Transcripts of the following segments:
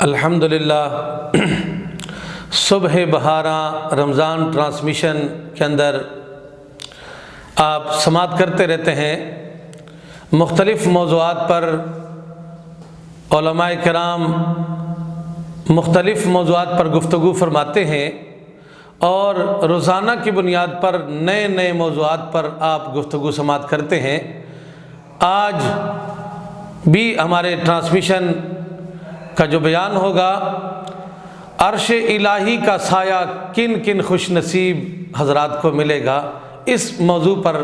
الحمدللہ صبح بہارا رمضان ٹرانسمیشن کے اندر آپ سماعت کرتے رہتے ہیں۔ مختلف موضوعات پر علماء کرام مختلف موضوعات پر گفتگو فرماتے ہیں اور روزانہ کی بنیاد پر نئے نئے موضوعات پر آپ گفتگو سماعت کرتے ہیں۔ آج بھی ہمارے ٹرانسمیشن کا جو بیان ہوگا، عرش الہی کا سایہ کن کن خوش نصیب حضرات کو ملے گا، اس موضوع پر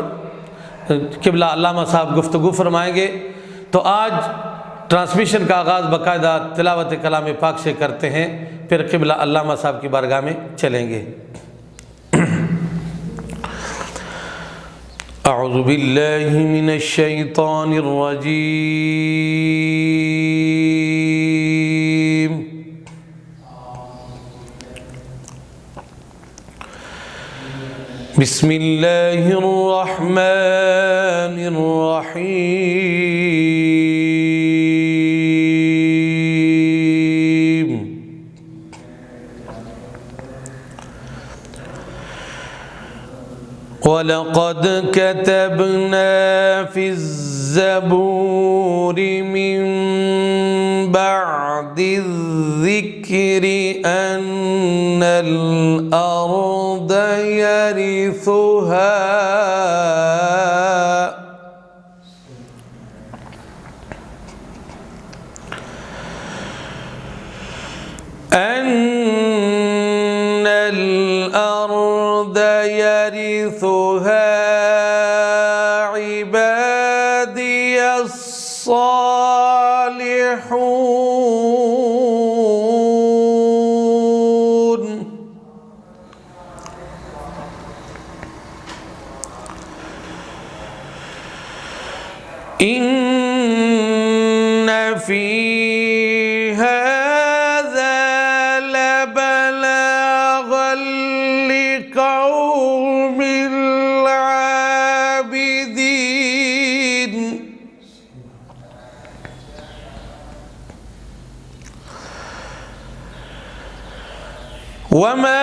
قبلہ علامہ صاحب گفتگو فرمائیں گے۔ تو آج ٹرانسمیشن کا آغاز باقاعدہ تلاوت کلام پاک سے کرتے ہیں، پھر قبلہ علامہ صاحب کی بارگاہ میں چلیں گے۔ اعوذ باللہ من الشیطان الرجیم، بسم اللہ الرحمن الرحیم۔ وَلَقَدْ كَتَبْنَا فِي الزَّبُورِ مِن بَعْدِ الذِّكْرِ أَنَّ الْأَرْضَ يَرِثُهَا عِبَادِيَ الصَّالِحُونَ۔ إِنَّ فِي هَذَا لَبَلَاغًا لِقَوْمِ الْعَابِدِينَ۔ وَمَا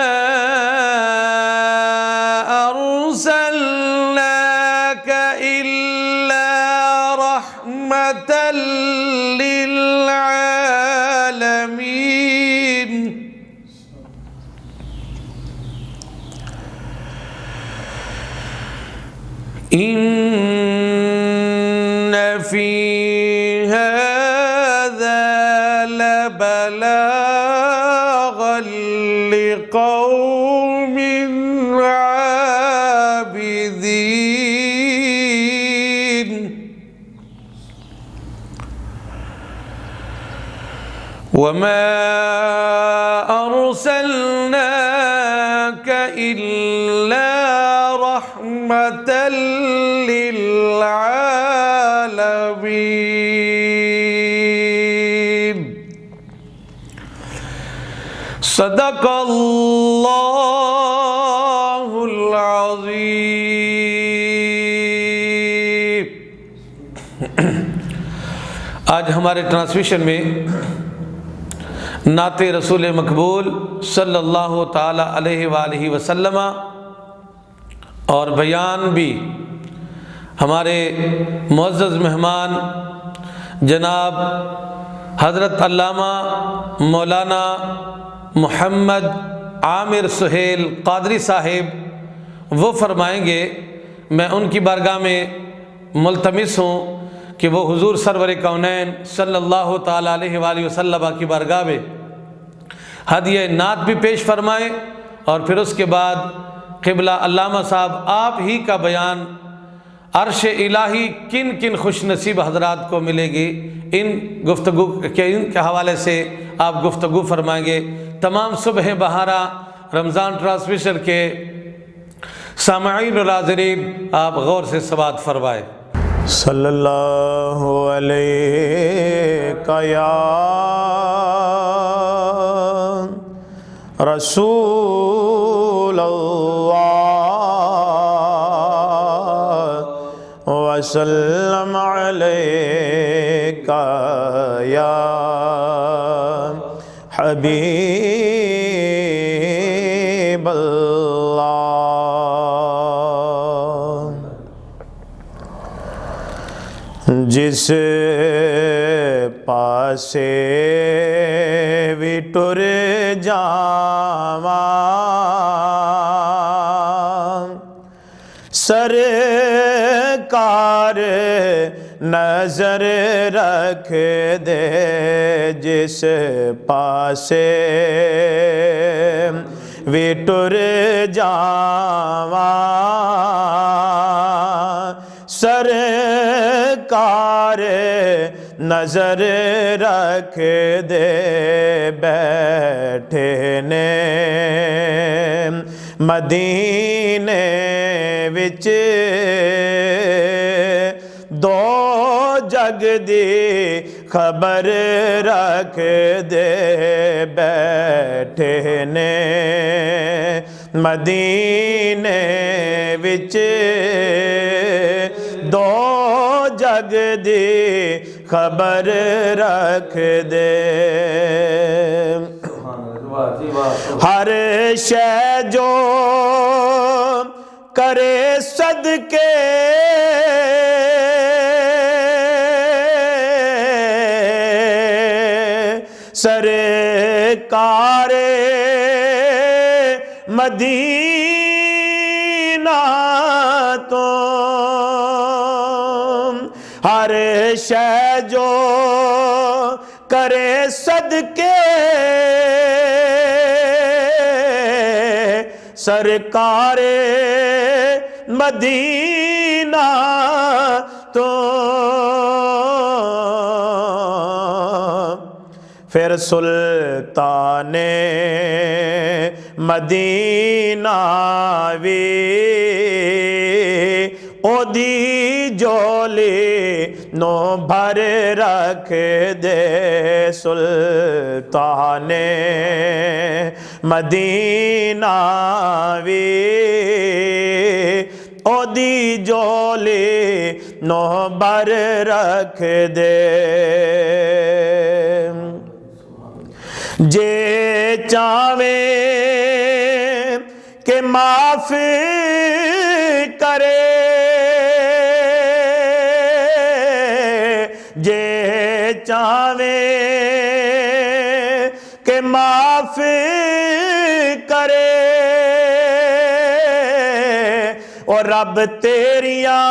أَرْسَلْنَاكَ إِلَّا رَحْمَةً لِلْعَالَمِينَ۔ إِنَّ فِي هَذَا لَبَلَاغًا لِقَوْمٍ عَابِدِينَ۔ وَمَا أَرْسَلْنَاكَ إِلَّا رَحْمَةً لِلْعَالَمِينَ۔ صدق اللہ العظیم۔ آج ہمارے ٹرانسمیشن میں نعت رسول مقبول صلی اللہ تعالی علیہ وآلہ وسلم اور بیان بھی ہمارے معزز مہمان جناب حضرت علامہ مولانا محمد عامر سہیل قادری صاحب وہ فرمائیں گے۔ میں ان کی بارگاہ میں ملتمس ہوں کہ وہ حضور سرور کونین صلی اللہ تعالی علیہ وآلہ وسلم کی بارگاہ میں ہدیہ نعت بھی پیش فرمائیں، اور پھر اس کے بعد قبلہ علامہ صاحب آپ ہی کا بیان عرش الہی کن کن خوش نصیب حضرات کو ملے گی، ان کے حوالے سے آپ گفتگو فرمائیں گے۔ تمام صبح بہارا رمضان ٹرانسمیشن کے سامعین اور حاضرین، آپ غور سے سماعت فرمائیں۔ صلی اللہ علیہ یا رسول اللہ وسلم علیکہ یا حبیب اللہ جس پاسے بھی ٹر جاواں سرکار نظر رکھ دے جس پاسے بھی ٹر جاواں سرکار نظر رکھ دے بیٹھے نے مدینے وچ دو جگ دی خبر رکھ دے بیٹھے نے مدینے وچ دو جگ دی خبر رکھ دے ہر شے جو کرے صدقے سرکار مدینہ تو ہر شے جو کرے صدقے سرکار مدینہ تو پھر سلطان مدینہ وی او دی جولی نو بھر رکھ دے سلطان مدینہ وی او دی جولی نو بھر رکھ دے جے چاہویں کہ معاف کرے جے چاہویں کہ معاف کرے اور رب تیریاں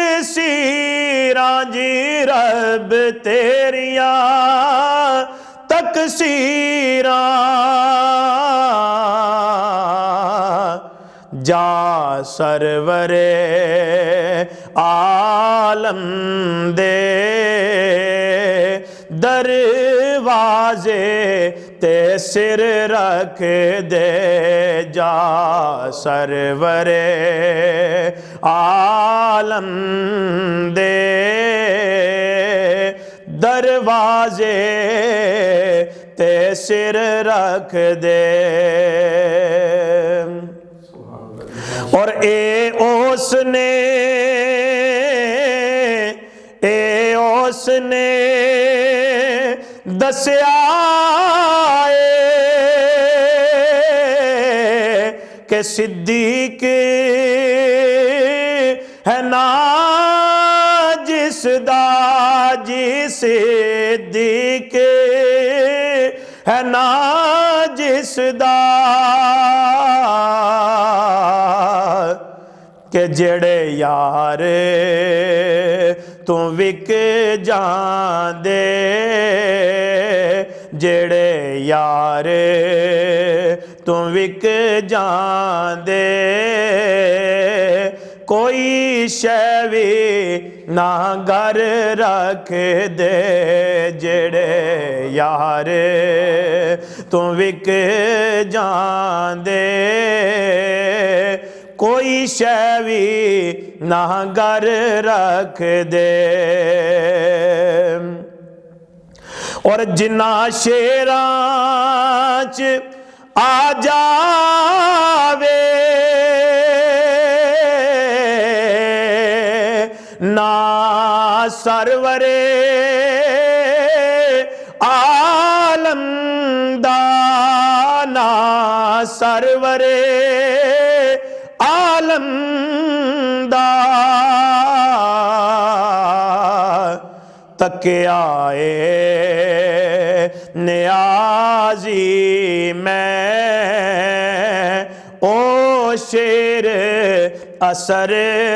تقصیراں جی رب تیریاں تقصیراں جا سرور عالم دے دروازے تے سر رکھ دے جا سرور عالم دے دروازے تے سر رکھ دے اور اے اس نے دسیا کہ صدیق ہے نا جس دا جی صدیق ہے نا جس دا کہ جڑے یار تو وک جان دے جڑے یار تو وک جان دے کوئی شے وی نہ گھر رکھ دے جڑے یار تو وک جان دے کوئی شے وی نہ گھر رکھ دے اور جنہ شیراں چ آ جاوے نا سرورے سرور عالم دا تک آئے نیازی میں او شیر اثر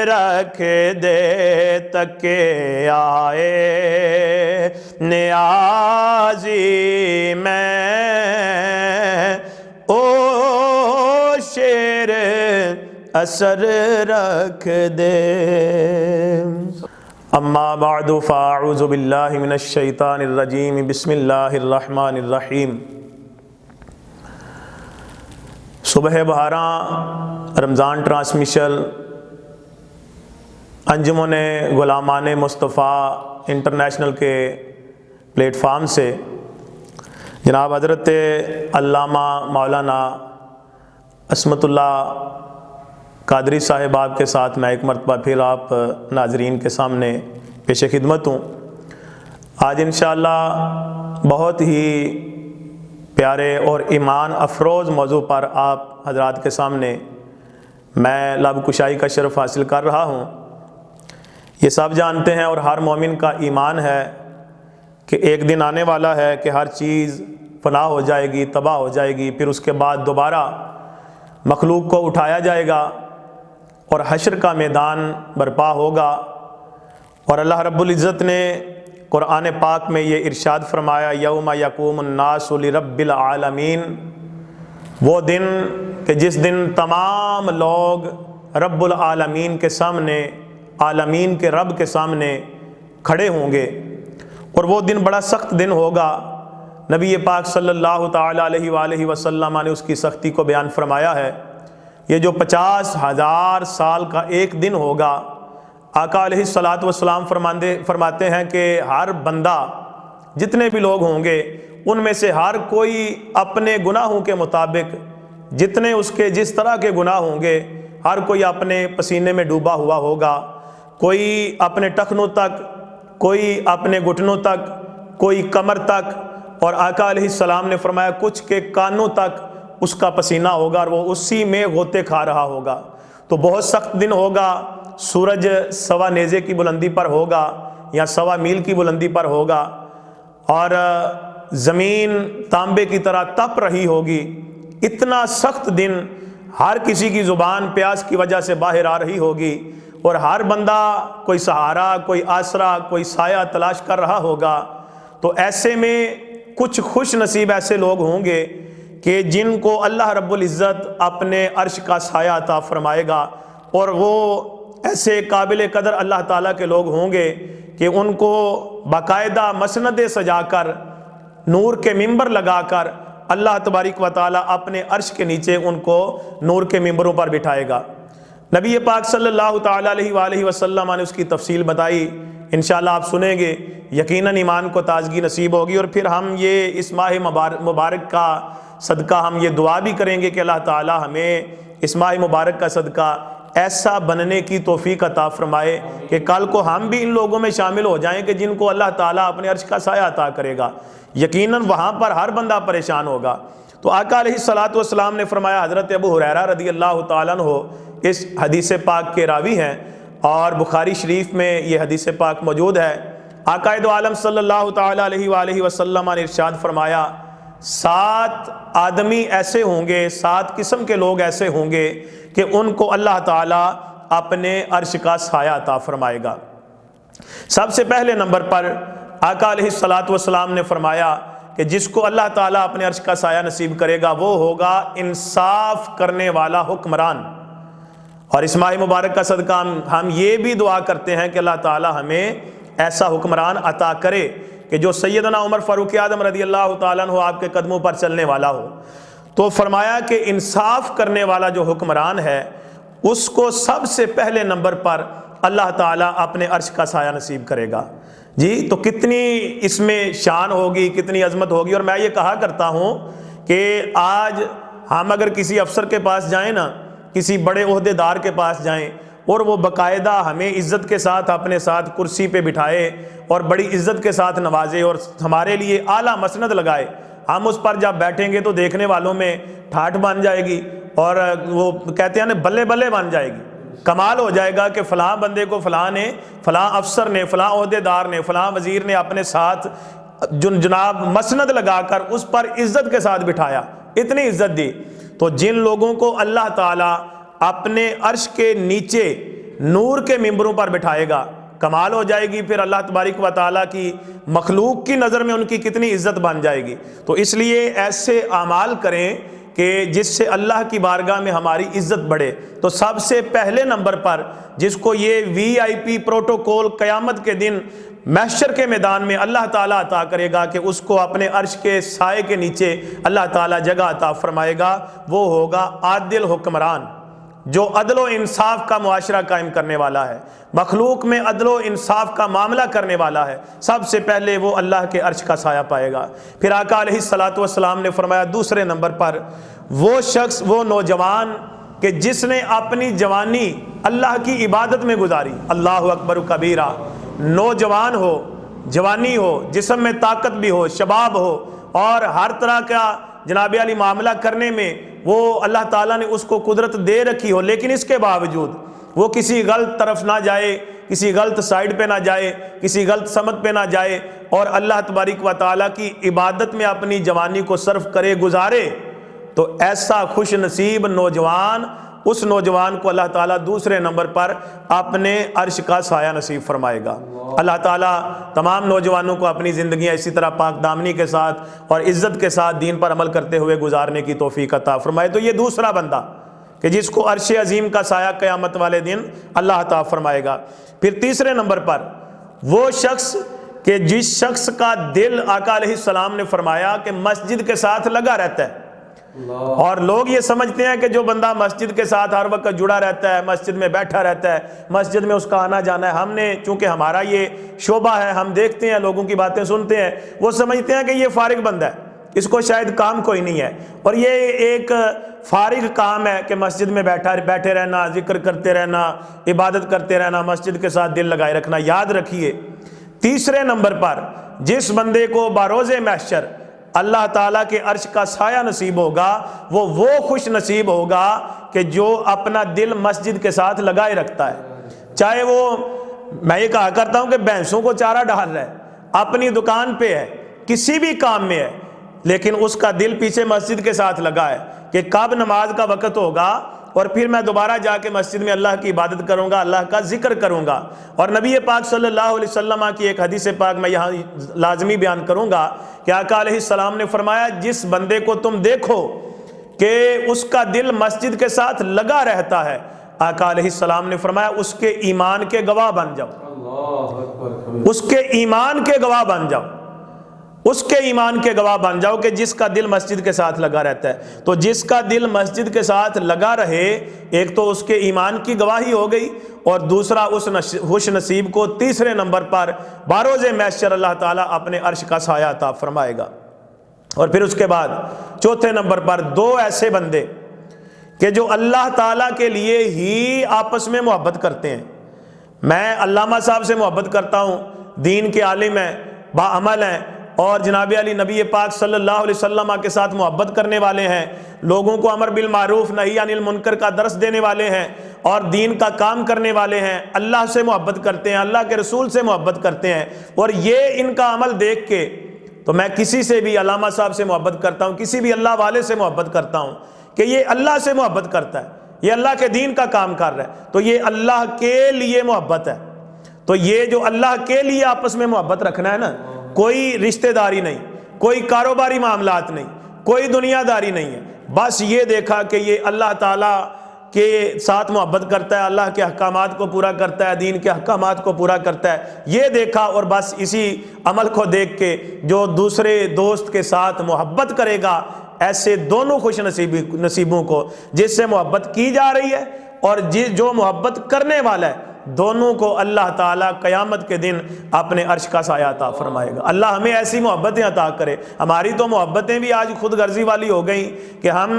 رکھ دے تک آئے نیازی میں او شیر اثر رکھ دے. اما بعد فاعوذ باللہ من الشیطان الرجیم بسم اللہ الرحمن الرحیم. صبح بہاراں رمضان ٹرانسمیشن انجمن غلامان مصطفیٰ انٹرنیشنل کے پلیٹ فارم سے جناب حضرت علامہ مولانا عصمت اللہ قادری صاحب آپ کے ساتھ میں ایک مرتبہ پھر آپ ناظرین کے سامنے پیش خدمت ہوں. آج انشاءاللہ بہت ہی پیارے اور ایمان افروز موضوع پر آپ حضرات کے سامنے میں لب کشائی کا شرف حاصل کر رہا ہوں. یہ سب جانتے ہیں اور ہر مومن کا ایمان ہے کہ ایک دن آنے والا ہے کہ ہر چیز فنا ہو جائے گی، تباہ ہو جائے گی، پھر اس کے بعد دوبارہ مخلوق کو اٹھایا جائے گا اور حشر کا میدان برپا ہوگا. اور اللہ رب العزت نے قرآن پاک میں یہ ارشاد فرمایا یوم یقوم الناس لرب العالمین، وہ دن کہ جس دن تمام لوگ رب العالمین کے سامنے، عالمین کے رب کے سامنے کھڑے ہوں گے. اور وہ دن بڑا سخت دن ہوگا. نبی پاک صلی اللہ تعالی علیہ وآلہ وسلم نے اس کی سختی کو بیان فرمایا ہے. یہ جو 50,000 سال کا ایک دن ہوگا، آقا علیہ الصلاۃ والسلام فرماتے ہیں کہ ہر بندہ، جتنے بھی لوگ ہوں گے ان میں سے ہر کوئی اپنے گناہوں کے مطابق، جتنے اس کے جس طرح کے گناہ ہوں گے، ہر کوئی اپنے پسینے میں ڈوبا ہوا ہوگا. کوئی اپنے ٹخنوں تک، کوئی اپنے گھٹنوں تک، کوئی کمر تک، اور آقا علیہ السلام نے فرمایا کچھ کے کانوں تک اس کا پسینہ ہوگا اور وہ اسی میں غوطے کھا رہا ہوگا. تو بہت سخت دن ہوگا. سورج 1.25 نیزے کی بلندی پر ہوگا یا 1.25 میل کی بلندی پر ہوگا، اور زمین تانبے کی طرح تپ رہی ہوگی. اتنا سخت دن، ہر کسی کی زبان پیاس کی وجہ سے باہر آ رہی ہوگی، اور ہر بندہ کوئی سہارا، کوئی آسرا، کوئی سایہ تلاش کر رہا ہوگا. تو ایسے میں کچھ خوش نصیب ایسے لوگ ہوں گے کہ جن کو اللہ رب العزت اپنے عرش کا سایہ عطا فرمائے گا، اور وہ ایسے قابل قدر اللہ تعالیٰ کے لوگ ہوں گے کہ ان کو باقاعدہ مسندیں سجا کر، نور کے ممبر لگا کر اللہ تبارک و تعالیٰ اپنے عرش کے نیچے ان کو نور کے ممبروں پر بٹھائے گا. نبی پاک صلی اللہ تعالیٰ علیہ وآلہ وسلم نے اس کی تفصیل بتائی. انشاءاللہ آپ سنیں گے، یقیناً ایمان کو تازگی نصیب ہوگی. اور پھر ہم یہ اس ماہ مبارک کا صدقہ ہم یہ دعا بھی کریں گے کہ اللہ تعالیٰ ہمیں اس ماہ مبارک کا صدقہ ایسا بننے کی توفیق عطا فرمائے کہ کل کو ہم بھی ان لوگوں میں شامل ہو جائیں کہ جن کو اللہ تعالیٰ اپنے عرش کا سایہ عطا کرے گا. یقیناً وہاں پر ہر بندہ پریشان ہوگا. تو آقا علیہ الصلاۃ والسلام نے فرمایا، حضرت ابو ہریرہ رضی اللہ تعالیٰ عنہ اس حدیث پاک کے راوی ہیں اور بخاری شریف میں یہ حدیث پاک موجود ہے. آقا دو عالم صلی اللہ تعالیٰ علیہ وآلہ وسلم نے ارشاد فرمایا 7 آدمی ایسے ہوں گے، 7 قسم کے لوگ ایسے ہوں گے کہ ان کو اللہ تعالیٰ اپنے عرش کا سایہ عطا فرمائے گا. سب سے پہلے نمبر پر آقا علیہ الصلاۃ والسلام نے فرمایا کہ جس کو اللہ تعالیٰ اپنے عرش کا سایہ نصیب کرے گا وہ ہوگا انصاف کرنے والا حکمران. اور اس ماہ مبارک کا صدقہ ہم یہ بھی دعا کرتے ہیں کہ اللہ تعالیٰ ہمیں ایسا حکمران عطا کرے کہ جو سیدنا عمر فاروق اعظم رضی اللہ تعالیٰ عنہ آپ کے قدموں پر چلنے والا ہو. تو فرمایا کہ انصاف کرنے والا جو حکمران ہے اس کو سب سے پہلے نمبر پر اللہ تعالیٰ اپنے عرش کا سایہ نصیب کرے گا. جی تو کتنی اس میں شان ہوگی، کتنی عظمت ہوگی. اور میں یہ کہا کرتا ہوں کہ آج ہم اگر کسی افسر کے پاس جائیں نا، کسی بڑے عہدے دار کے پاس جائیں اور وہ باقاعدہ ہمیں عزت کے ساتھ اپنے ساتھ کرسی پہ بٹھائے اور بڑی عزت کے ساتھ نوازے اور ہمارے لیے اعلیٰ مسند لگائے، ہم اس پر جب بیٹھیں گے تو دیکھنے والوں میں ٹھاٹھ بن جائے گی، اور وہ کہتے ہیں نا بلے بلے بن جائے گی، کمال ہو جائے گا کہ فلاں بندے کو فلاں نے، فلاں افسر نے، فلاں عہدیدار نے، فلاں وزیر نے اپنے ساتھ جناب مسند لگا کر اس پر عزت کے ساتھ بٹھایا، اتنی عزت دی۔ تو جن لوگوں کو اللہ تعالیٰ اپنے عرش کے نیچے نور کے ممبروں پر بٹھائے گا، کمال ہو جائے گی، پھر اللہ تبارک و تعالیٰ کی مخلوق کی نظر میں ان کی کتنی عزت بن جائے گی۔ تو اس لیے ایسے اعمال کریں کہ جس سے اللہ کی بارگاہ میں ہماری عزت بڑھے۔ تو سب سے پہلے نمبر پر جس کو یہ VIP پروٹوکول قیامت کے دن محشر کے میدان میں اللہ تعالیٰ عطا کرے گا کہ اس کو اپنے عرش کے سائے کے نیچے اللہ تعالیٰ جگہ عطا فرمائے گا، وہ ہوگا عادل حکمران، جو عدل و انصاف کا معاشرہ قائم کرنے والا ہے، مخلوق میں عدل و انصاف کا معاملہ کرنے والا ہے۔ سب سے پہلے وہ اللہ کے عرش کا سایہ پائے گا۔ پھر آقا علیہ الصلوۃ والسلام نے فرمایا دوسرے نمبر پر وہ شخص، وہ نوجوان کہ جس نے اپنی جوانی اللہ کی عبادت میں گزاری، اللہ اکبر کبیرہ، نوجوان ہو، جوانی ہو، جسم میں طاقت بھی ہو، شباب ہو، اور ہر طرح کا جناب علی معاملہ کرنے میں وہ اللہ تعالیٰ نے اس کو قدرت دے رکھی ہو، لیکن اس کے باوجود وہ کسی غلط طرف نہ جائے، کسی غلط سائڈ پہ نہ جائے، کسی غلط سمت پہ نہ جائے، اور اللہ تبارک و تعالیٰ کی عبادت میں اپنی جوانی کو صرف کرے، گزارے، تو ایسا خوش نصیب نوجوان، اس نوجوان کو اللہ تعالیٰ دوسرے نمبر پر اپنے عرش کا سایہ نصیب فرمائے گا۔ اللہ تعالیٰ تمام نوجوانوں کو اپنی زندگیاں اسی طرح پاک دامنی کے ساتھ اور عزت کے ساتھ دین پر عمل کرتے ہوئے گزارنے کی توفیق عطا فرمائے۔ تو یہ دوسرا بندہ کہ جس کو عرش عظیم کا سایہ قیامت والے دن اللہ عطا فرمائے گا۔ پھر تیسرے نمبر پر وہ شخص کہ جس شخص کا دل آقا علیہ السلام نے فرمایا کہ مسجد کے ساتھ لگا رہتا ہے، اور لوگ یہ سمجھتے ہیں کہ جو بندہ مسجد کے ساتھ ہر وقت جڑا رہتا ہے، مسجد میں بیٹھا رہتا ہے، مسجد میں اس کا آنا جانا ہے، ہم نے چونکہ ہمارا یہ شعبہ ہے، ہم دیکھتے ہیں، لوگوں کی باتیں سنتے ہیں، وہ سمجھتے ہیں کہ یہ فارغ بندہ ہے، اس کو شاید کام کوئی نہیں ہے، اور یہ ایک فارغ کام ہے کہ مسجد میں بیٹھے رہنا، ذکر کرتے رہنا، عبادت کرتے رہنا، مسجد کے ساتھ دل لگائے رکھنا۔ یاد رکھیے تیسرے نمبر پر جس بندے کو بروز محشر اللہ تعالیٰ کے عرش کا سایہ نصیب ہوگا، وہ خوش نصیب ہوگا کہ جو اپنا دل مسجد کے ساتھ لگائے رکھتا ہے، چاہے وہ، میں یہ کہا کرتا ہوں کہ بھینسوں کو چارہ ڈال رہا ہے، اپنی دکان پہ ہے، کسی بھی کام میں ہے، لیکن اس کا دل پیچھے مسجد کے ساتھ لگا ہے کہ کب نماز کا وقت ہوگا اور پھر میں دوبارہ جا کے مسجد میں اللہ کی عبادت کروں گا، اللہ کا ذکر کروں گا۔ اور نبی پاک صلی اللہ علیہ وسلم کی ایک حدیث پاک میں یہاں لازمی بیان کروں گا کہ آقا علیہ السلام نے فرمایا جس بندے کو تم دیکھو کہ اس کا دل مسجد کے ساتھ لگا رہتا ہے، آقا علیہ السلام نے فرمایا اس کے ایمان کے گواہ بن جاؤ، اس کے ایمان کے گواہ بن جاؤ، اس کے ایمان کے گواہ بن جاؤ کہ جس کا دل مسجد کے ساتھ لگا رہتا ہے۔ تو جس کا دل مسجد کے ساتھ لگا رہے، ایک تو اس کے ایمان کی گواہی ہو گئی، اور دوسرا اس خوش نصیب کو تیسرے نمبر پر بروز محشر اللہ تعالیٰ اپنے عرش کا سایہ عطا فرمائے گا۔ اور پھر اس کے بعد چوتھے نمبر پر دو ایسے بندے کہ جو اللہ تعالیٰ کے لیے ہی آپس میں محبت کرتے ہیں۔ میں علامہ صاحب سے محبت کرتا ہوں، دین کے عالم ہیں، باعمل ہیں، اور جناب علی نبی پاک صلی اللہ علیہ وسلم کے ساتھ محبت کرنے والے ہیں، لوگوں کو امر بالمعروف نہی عن المنکر کا درس دینے والے ہیں، اور دین کا کام کرنے والے ہیں، اللہ سے محبت کرتے ہیں، اللہ کے رسول سے محبت کرتے ہیں، اور یہ ان کا عمل دیکھ کے تو میں کسی سے بھی علامہ صاحب سے محبت کرتا ہوں، کسی بھی اللہ والے سے محبت کرتا ہوں کہ یہ اللہ سے محبت کرتا ہے، یہ اللہ کے دین کا کام کر رہا ہے، تو یہ اللہ کے لیے محبت ہے۔ تو یہ جو اللہ کے لیے آپس میں محبت رکھنا ہے نا، کوئی رشتہ داری نہیں، کوئی کاروباری معاملات نہیں، کوئی دنیا داری نہیں ہے، بس یہ دیکھا کہ یہ اللہ تعالیٰ کے ساتھ محبت کرتا ہے، اللہ کے احکامات کو پورا کرتا ہے، دین کے احکامات کو پورا کرتا ہے، یہ دیکھا، اور بس اسی عمل کو دیکھ کے جو دوسرے دوست کے ساتھ محبت کرے گا، ایسے دونوں خوش نصیبوں کو جس سے محبت کی جا رہی ہے اور جو محبت کرنے والا ہے، دونوں کو اللہ تعالیٰ قیامت کے دن اپنے عرش کا سایہ عطا فرمائے گا۔ اللہ ہمیں ایسی محبتیں عطا کرے۔ ہماری تو محبتیں بھی آج خود غرضی والی ہو گئیں کہ ہم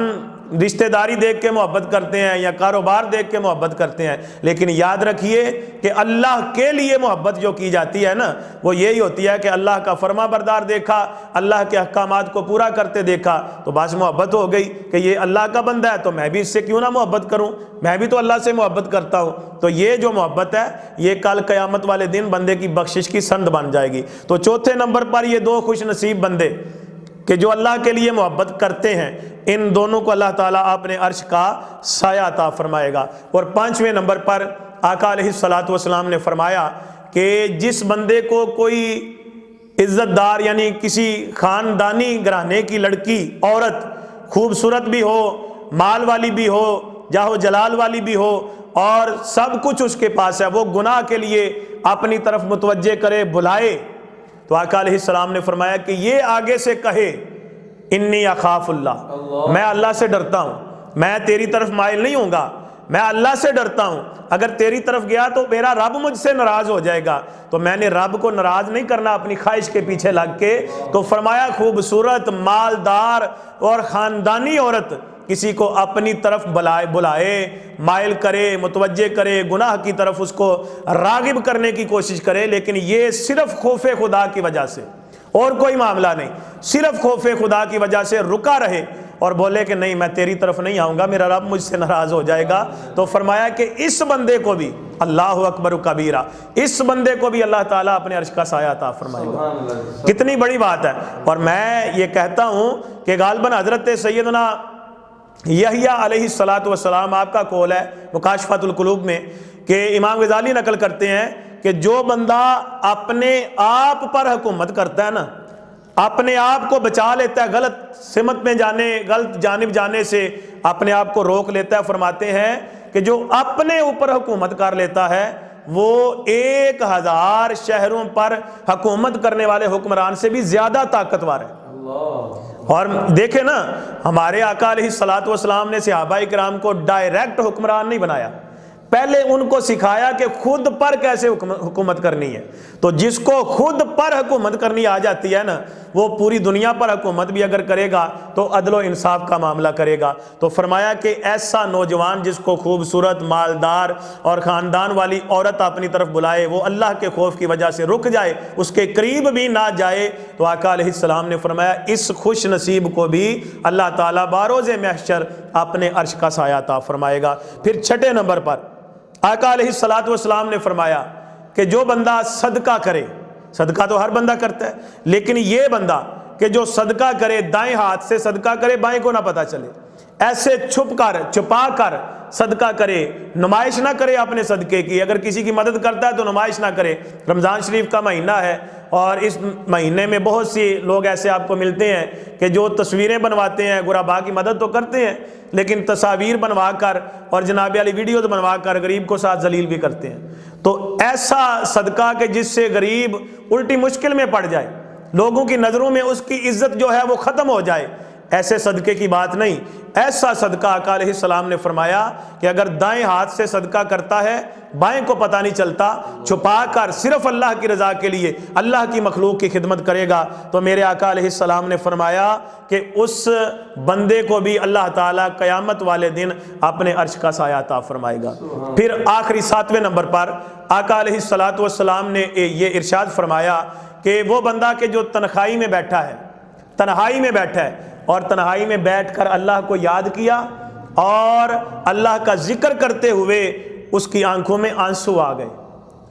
رشتہ داری دیکھ کے محبت کرتے ہیں یا کاروبار دیکھ کے محبت کرتے ہیں، لیکن یاد رکھیے کہ اللہ کے لیے محبت جو کی جاتی ہے نا، وہ یہی ہوتی ہے کہ اللہ کا فرما بردار دیکھا، اللہ کے احکامات کو پورا کرتے دیکھا تو بس محبت ہو گئی کہ یہ اللہ کا بندہ ہے تو میں بھی اس سے کیوں نہ محبت کروں، میں بھی تو اللہ سے محبت کرتا ہوں۔ تو یہ جو محبت ہے یہ کل قیامت والے دن بندے کی بخشش کی سند بن جائے گی۔ تو چوتھے نمبر پر یہ دو خوش نصیب بندے کہ جو اللہ کے لیے محبت کرتے ہیں، ان دونوں کو اللہ تعالیٰ اپنے عرش کا سایہ عطا فرمائے گا۔ اور پانچویں نمبر پر آقا علیہ الصلوۃ والسلام نے فرمایا کہ جس بندے کو کوئی عزت دار یعنی کسی خاندانی گھرانے کی لڑکی، عورت خوبصورت بھی ہو، مال والی بھی ہو، جاہ جلال والی بھی ہو اور سب کچھ اس کے پاس ہے، وہ گناہ کے لیے اپنی طرف متوجہ کرے، بلائے، تو آقا علیہ السلام نے فرمایا کہ یہ آگے سے کہے انی اخاف اللہ، میں اللہ سے ڈرتا ہوں، میں تیری طرف مائل نہیں ہوں گا، میں اللہ سے ڈرتا ہوں، اگر تیری طرف گیا تو میرا رب مجھ سے ناراض ہو جائے گا، تو میں نے رب کو ناراض نہیں کرنا اپنی خواہش کے پیچھے لگ کے۔ تو فرمایا خوبصورت، مالدار اور خاندانی عورت کسی کو اپنی طرف بلائے، مائل کرے، متوجہ کرے، گناہ کی طرف اس کو راغب کرنے کی کوشش کرے، لیکن یہ صرف خوف خدا کی وجہ سے، اور کوئی معاملہ نہیں، صرف خوف خدا کی وجہ سے رکا رہے اور بولے کہ نہیں میں تیری طرف نہیں آؤں گا، میرا رب مجھ سے ناراض ہو جائے گا، تو فرمایا کہ اس بندے کو بھی اللہ اکبر کبیرہ، اس بندے کو بھی اللہ تعالیٰ اپنے عرش کا سایہ عطا فرمائے گا۔ کتنی بڑی بات ہے۔ اور میں یہ کہتا ہوں کہ غالباً حضرت سیدنا یحییٰ علیہ الصلوۃ والسلام، آپ کا قول ہے مکاشفۃ القلوب میں کہ امام غزالی نقل کرتے ہیں کہ جو بندہ اپنے آپ پر حکومت کرتا ہے نا، اپنے آپ کو بچا لیتا ہے غلط سمت میں جانے، غلط جانب جانے سے اپنے آپ کو روک لیتا ہے، فرماتے ہیں کہ جو اپنے اوپر حکومت کر لیتا ہے وہ 1000 شہروں پر حکومت کرنے والے حکمران سے بھی زیادہ طاقتور ہے۔ اور دیکھیں نا، ہمارے آقا علیہ الصلوۃ والسلام نے صحابہ کرام کو ڈائریکٹ حکمران نہیں بنایا، پہلے ان کو سکھایا کہ خود پر کیسے حکومت کرنی ہے۔ تو جس کو خود پر حکومت کرنی آ جاتی ہے نا، وہ پوری دنیا پر حکومت بھی اگر کرے گا تو عدل و انصاف کا معاملہ کرے گا۔ تو فرمایا کہ ایسا نوجوان جس کو خوبصورت، مالدار اور خاندان والی عورت اپنی طرف بلائے، وہ اللہ کے خوف کی وجہ سے رک جائے، اس کے قریب بھی نہ جائے، تو آقا علیہ السلام نے فرمایا اس خوش نصیب کو بھی اللہ تعالیٰ بروز محشر اپنے عرش کا سایہ عطا فرمائے گا۔ پھر چھٹے نمبر پر آقا علیہ الصلوۃ والسلام نے فرمایا کہ جو بندہ صدقہ کرے، صدقہ تو ہر بندہ کرتا ہے، لیکن یہ بندہ کہ جو صدقہ کرے، دائیں ہاتھ سے صدقہ کرے، بائیں کو نہ پتہ چلے، ایسے چھپ کر، چھپا کر صدقہ کرے، نمائش نہ کرے اپنے صدقے کی، اگر کسی کی مدد کرتا ہے تو نمائش نہ کرے۔ رمضان شریف کا مہینہ ہے اور اس مہینے میں بہت سی لوگ ایسے آپ کو ملتے ہیں کہ جو تصویریں بنواتے ہیں، غرباء کی مدد تو کرتے ہیں لیکن تصاویر بنوا کر اور جناب علی ویڈیوز بنوا کر غریب کو ساتھ ذلیل بھی کرتے ہیں۔ تو ایسا صدقہ کہ جس سے غریب الٹی مشکل میں پڑ جائے، لوگوں کی نظروں میں اس کی عزت جو ہے وہ ختم ہو جائے، ایسے صدقے کی بات نہیں۔ ایسا صدقہ آقا علیہ السلام نے فرمایا کہ اگر دائیں ہاتھ سے صدقہ کرتا ہے، بائیں کو پتہ نہیں چلتا، چھپا کر صرف اللہ کی رضا کے لیے اللہ کی مخلوق کی خدمت کرے گا، تو میرے آقا علیہ السلام نے فرمایا کہ اس بندے کو بھی اللہ تعالیٰ قیامت والے دن اپنے عرش کا سایہ عطا فرمائے گا۔ پھر آخری 7ویں نمبر پر آقا علیہ الصلوۃ والسلام نے یہ ارشاد فرمایا کہ وہ بندہ کہ جو تنہائی میں بیٹھا ہے، تنہائی میں بیٹھا ہے اور تنہائی میں بیٹھ کر اللہ کو یاد کیا اور اللہ کا ذکر کرتے ہوئے اس کی آنکھوں میں آنسو آ گئے،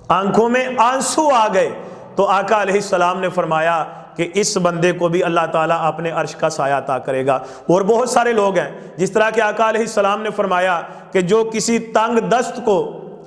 آنکھوں میں آنسو آ گئے، تو آقا علیہ السلام نے فرمایا کہ اس بندے کو بھی اللہ تعالیٰ اپنے عرش کا سایہ عطا کرے گا۔ اور بہت سارے لوگ ہیں جس طرح کہ آقا علیہ السلام نے فرمایا کہ جو کسی تنگ دست کو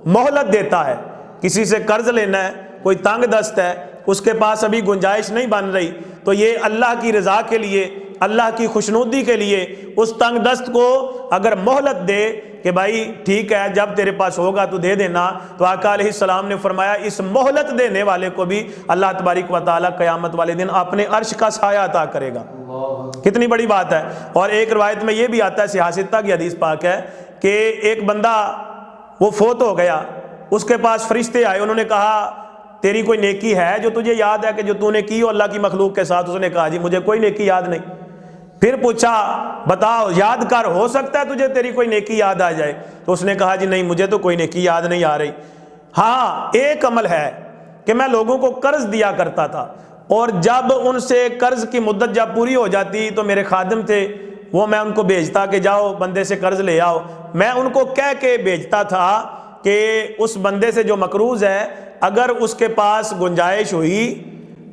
مہلت دیتا ہے، کسی سے قرض لینا ہے، کوئی تنگ دست ہے، اس کے پاس ابھی گنجائش نہیں بن رہی، تو یہ اللہ کی رضا کے لیے، اللہ کی خوشنودی کے لیے اس تنگ دست کو اگر مہلت دے کہ بھائی ٹھیک ہے جب تیرے پاس ہوگا تو دے دینا، تو آقا علیہ السلام نے فرمایا اس مہلت دینے والے کو بھی اللہ تبارک و تعالیٰ قیامت والے دن اپنے عرش کا سایہ عطا کرے گا۔ کتنی بڑی بات ہے۔ اور ایک روایت میں یہ بھی آتا ہے، صحیح ستہ کی حدیث پاک ہے کہ ایک بندہ وہ فوت ہو گیا، اس کے پاس فرشتے آئے، انہوں نے کہا تیری کوئی نیکی ہے جو تجھے یاد ہے کہ جو تو نے کی ہو اللہ کی مخلوق کے ساتھ؟ اس نے کہا جی مجھے کوئی نیکی یاد نہیں۔ پھر پوچھا بتاؤ یاد کر، ہو سکتا ہے تجھے تیری کوئی نیکی یاد آ جائے؟ تو اس نے کہا جی نہیں مجھے تو کوئی نیکی یاد نہیں آ رہی، ہاں ایک عمل ہے کہ میں لوگوں کو قرض دیا کرتا تھا، اور جب ان سے قرض کی مدت جب پوری ہو جاتی تو میرے خادم تھے وہ میں ان کو بھیجتا کہ جاؤ بندے سے قرض لے آؤ، میں ان کو کہہ کے بھیجتا تھا کہ اس بندے سے جو مقروض ہے اگر اس کے پاس گنجائش ہوئی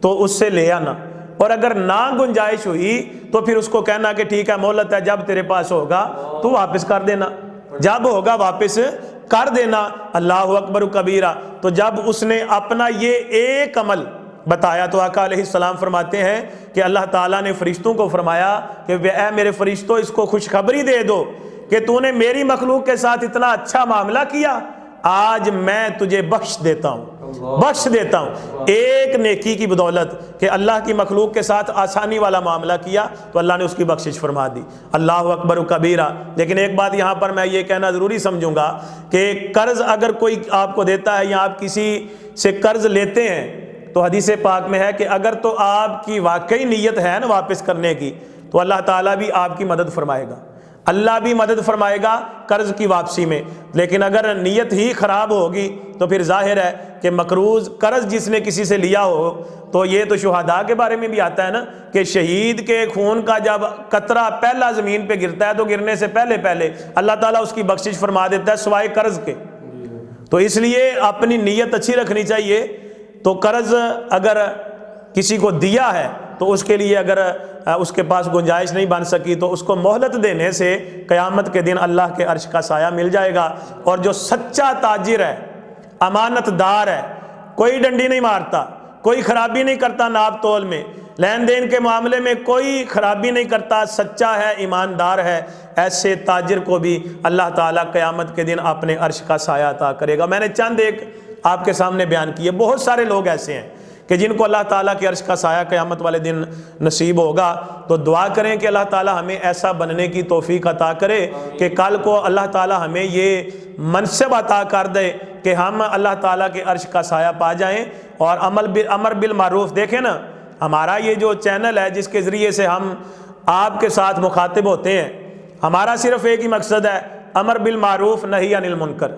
تو اس سے لے آنا، اور اگر نہ گنجائش ہوئی تو پھر اس کو کہنا کہ ٹھیک ہے مہلت ہے، جب تیرے پاس ہوگا تو واپس کر دینا، جب ہوگا واپس کر دینا۔ اللہ اکبر کبیرہ۔ تو جب اس نے اپنا یہ ایک عمل بتایا تو آقا علیہ السلام فرماتے ہیں کہ اللہ تعالیٰ نے فرشتوں کو فرمایا کہ اے میرے فرشتوں اس کو خوشخبری دے دو کہ تو نے میری مخلوق کے ساتھ اتنا اچھا معاملہ کیا، آج میں تجھے بخش دیتا ہوں ایک نیکی کی بدولت کہ اللہ کی مخلوق کے ساتھ آسانی والا معاملہ کیا تو اللہ نے اس کی بخشش فرما دی۔ اللہ اکبر کبیرہ۔ لیکن ایک بات یہاں پر میں یہ کہنا ضروری سمجھوں گا کہ قرض اگر کوئی آپ کو دیتا ہے یا آپ کسی سے قرض لیتے ہیں تو حدیث پاک میں ہے کہ اگر تو آپ کی واقعی نیت ہے نا واپس کرنے کی تو اللہ تعالیٰ بھی آپ کی مدد فرمائے گا، اللہ بھی مدد فرمائے گا قرض کی واپسی میں۔ لیکن اگر نیت ہی خراب ہوگی تو پھر ظاہر ہے کہ مقروض قرض جس نے کسی سے لیا ہو، تو یہ تو شہداء کے بارے میں بھی آتا ہے نا کہ شہید کے خون کا جب قطرہ پہلا زمین پہ گرتا ہے تو گرنے سے پہلے اللہ تعالیٰ اس کی بخشش فرما دیتا ہے سوائے قرض کے۔ تو اس لیے اپنی نیت اچھی رکھنی چاہیے۔ تو قرض اگر کسی کو دیا ہے تو اس کے لیے اگر اس کے پاس گنجائش نہیں بن سکی تو اس کو مہلت دینے سے قیامت کے دن اللہ کے عرش کا سایہ مل جائے گا۔ اور جو سچا تاجر ہے، امانت دار ہے، کوئی ڈنڈی نہیں مارتا، کوئی خرابی نہیں کرتا ناپ تول میں، لین دین کے معاملے میں کوئی خرابی نہیں کرتا، سچا ہے، ایماندار ہے، ایسے تاجر کو بھی اللہ تعالیٰ قیامت کے دن اپنے عرش کا سایہ عطا کرے گا۔ میں نے چند ایک آپ کے سامنے بیان کیے، بہت سارے لوگ ایسے ہیں کہ جن کو اللہ تعالیٰ کے عرش کا سایہ قیامت والے دن نصیب ہوگا۔ تو دعا کریں کہ اللہ تعالیٰ ہمیں ایسا بننے کی توفیق عطا کرے کہ کل کو اللہ تعالیٰ ہمیں یہ منصب عطا کر دے کہ ہم اللہ تعالیٰ کے عرش کا سایہ پا جائیں۔ اور امر بالمعروف، دیکھیں نا ہمارا یہ جو چینل ہے جس کے ذریعے سے ہم آپ کے ساتھ مخاطب ہوتے ہیں، ہمارا صرف ایک ہی مقصد ہے، امر بالمعروف نہی عن المنکر،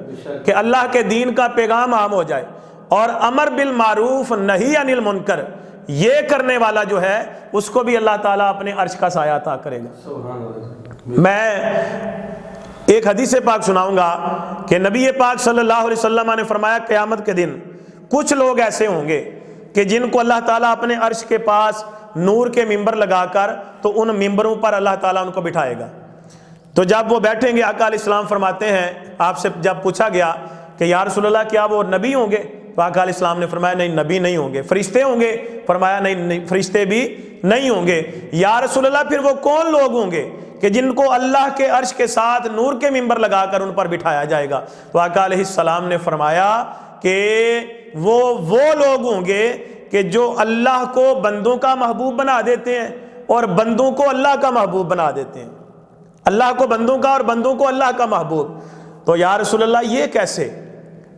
کہ اللہ کے دین کا پیغام عام ہو جائے۔ اور امر بالمعروف نہی عن المنکر یہ کرنے والا جو ہے اس کو بھی اللہ تعالیٰ اپنے عرش کا سایہ عطا کرے گا۔ میں ایک حدیث پاک سناؤں گا کہ نبی پاک صلی اللہ علیہ وسلم نے فرمایا قیامت کے دن کچھ لوگ ایسے ہوں گے کہ جن کو اللہ تعالیٰ اپنے عرش کے پاس نور کے ممبر لگا کر تو ان ممبروں پر اللہ تعالیٰ ان کو بٹھائے گا۔ تو جب وہ بیٹھیں گے آقا علیہ السلام فرماتے ہیں، آپ سے جب پوچھا گیا کہ یا رسول اللہ کیا وہ نبی ہوں گے؟ تو آقا علیہ السلام نے فرمایا نہیں نبی نہیں ہوں گے۔ فرشتے ہوں گے؟ فرمایا نہیں فرشتے بھی نہیں ہوں گے۔ یا رسول اللہ پھر وہ کون لوگ ہوں گے کہ جن کو اللہ کے عرش کے ساتھ نور کے ممبر لگا کر ان پر بٹھایا جائے گا؟ تو آقا علیہ السلام نے فرمایا کہ وہ لوگ ہوں گے کہ جو اللہ کو بندوں کا محبوب بنا دیتے ہیں اور بندوں کو اللہ کا محبوب بنا دیتے ہیں، اللہ کو بندوں کا اور بندوں کو اللہ کا محبوب۔ تو یا رسول اللہ یہ کیسے؟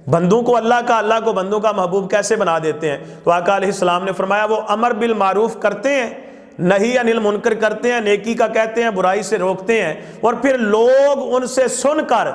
بندوں کو اللہ کا، اللہ کو بندوں کا محبوب کیسے بنا دیتے ہیں؟ تو آقا علیہ السلام نے فرمایا وہ امر بالمعروف کرتے ہیں، نہی عن المنکر کرتے ہیں، نیکی کا کہتے ہیں، برائی سے روکتے ہیں، اور پھر لوگ ان سے سن کر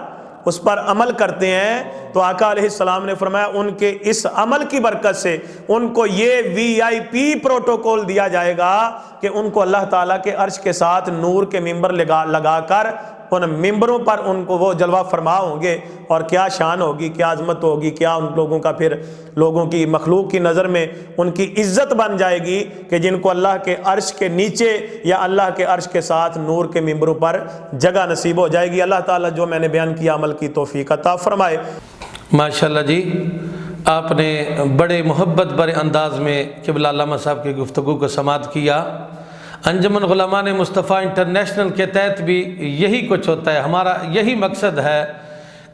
اس پر عمل کرتے ہیں۔ تو آقا علیہ السلام نے فرمایا ان کے اس عمل کی برکت سے ان کو یہ VIP پروٹوکول دیا جائے گا کہ ان کو اللہ تعالیٰ کے عرش کے ساتھ نور کے ممبر لگا کر ان ممبروں پر ان کو وہ جلوہ فرما ہوں گے۔ اور کیا شان ہوگی، کیا عظمت ہوگی، کیا ان لوگوں کا پھر لوگوں کی مخلوق کی نظر میں ان کی عزت بن جائے گی کہ جن کو اللہ کے عرش کے نیچے یا اللہ کے عرش کے ساتھ نور کے ممبروں پر جگہ نصیب ہو جائے گی۔ اللہ تعالیٰ جو میں نے بیان کیا عمل کی توفیق عطا فرمائے۔ ماشاءاللہ جی، آپ نے بڑے محبت بھرے انداز میں قبلہ علامہ صاحب کی گفتگو کو سماعت کیا۔ انجمن غلامان مصطفیٰ انٹرنیشنل کے تحت بھی یہی کچھ ہوتا ہے، ہمارا یہی مقصد ہے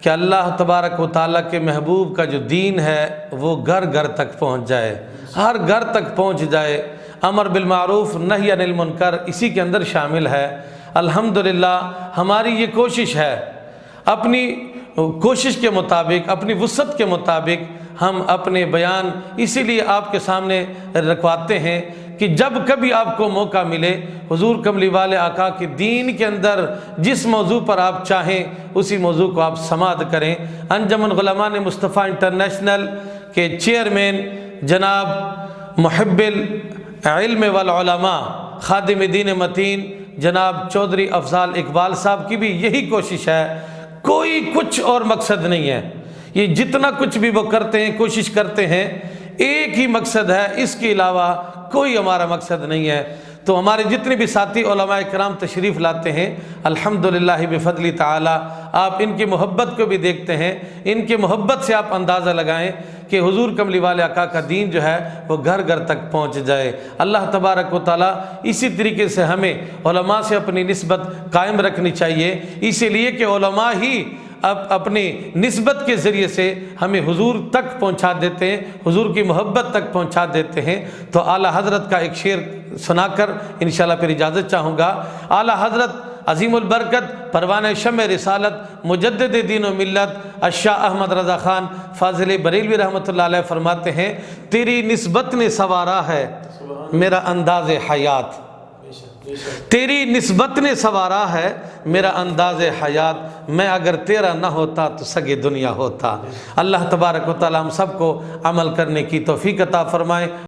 کہ اللہ تبارک و تعالیٰ کے محبوب کا جو دین ہے وہ گھر گھر تک پہنچ جائے، ہر گھر تک پہنچ جائے۔ امر بالمعروف نہی عن المنکر اسی کے اندر شامل ہے۔ الحمدللہ ہماری یہ کوشش ہے، اپنی کوشش کے مطابق، اپنی وسعت کے مطابق ہم اپنے بیان اسی لیے آپ کے سامنے رکھواتے ہیں کہ جب کبھی آپ کو موقع ملے حضور کملی والے آقا کے دین کے اندر جس موضوع پر آپ چاہیں اسی موضوع کو آپ سماعت کریں۔ انجمن علماء مصطفیٰ انٹرنیشنل کے چیئرمین جناب محب العلم والعلماء خادم دین متین جناب چودھری افضال اقبال صاحب کی بھی یہی کوشش ہے، کوئی کچھ اور مقصد نہیں ہے۔ یہ جتنا کچھ بھی وہ کرتے ہیں، کوشش کرتے ہیں، ایک ہی مقصد ہے، اس کے علاوہ کوئی ہمارا مقصد نہیں ہے۔ تو ہمارے جتنے بھی ساتھی علماء کرام تشریف لاتے ہیں الحمدللہ بفضل تعالی، آپ ان کی محبت کو بھی دیکھتے ہیں، ان کی محبت سے آپ اندازہ لگائیں کہ حضور کملی والے آقا کا دین جو ہے وہ گھر گھر تک پہنچ جائے۔ اللہ تبارک و تعالیٰ اسی طریقے سے ہمیں علماء سے اپنی نسبت قائم رکھنی چاہیے، اسی لیے کہ علماء ہی اپنی نسبت کے ذریعے سے ہمیں حضور تک پہنچا دیتے ہیں، حضور کی محبت تک پہنچا دیتے ہیں۔ تو اعلیٰ حضرت کا ایک شعر سنا کر انشاءاللہ پھر اجازت چاہوں گا۔ اعلیٰ حضرت عظیم البرکت پروانہ شمع رسالت مجدد دین و ملت الشاہ احمد رضا خان فاضل بریلوی رحمۃ اللہ علیہ فرماتے ہیں، تیری نسبت نے سنوارا ہے میرا انداز حیات، تیری نسبت نے سنوارا ہے میرا انداز حیات، میں اگر تیرا نہ ہوتا تو سگے دنیا ہوتا۔ اللہ تبارک و تعالی ہم سب کو عمل کرنے کی توفیق عطا فرمائے۔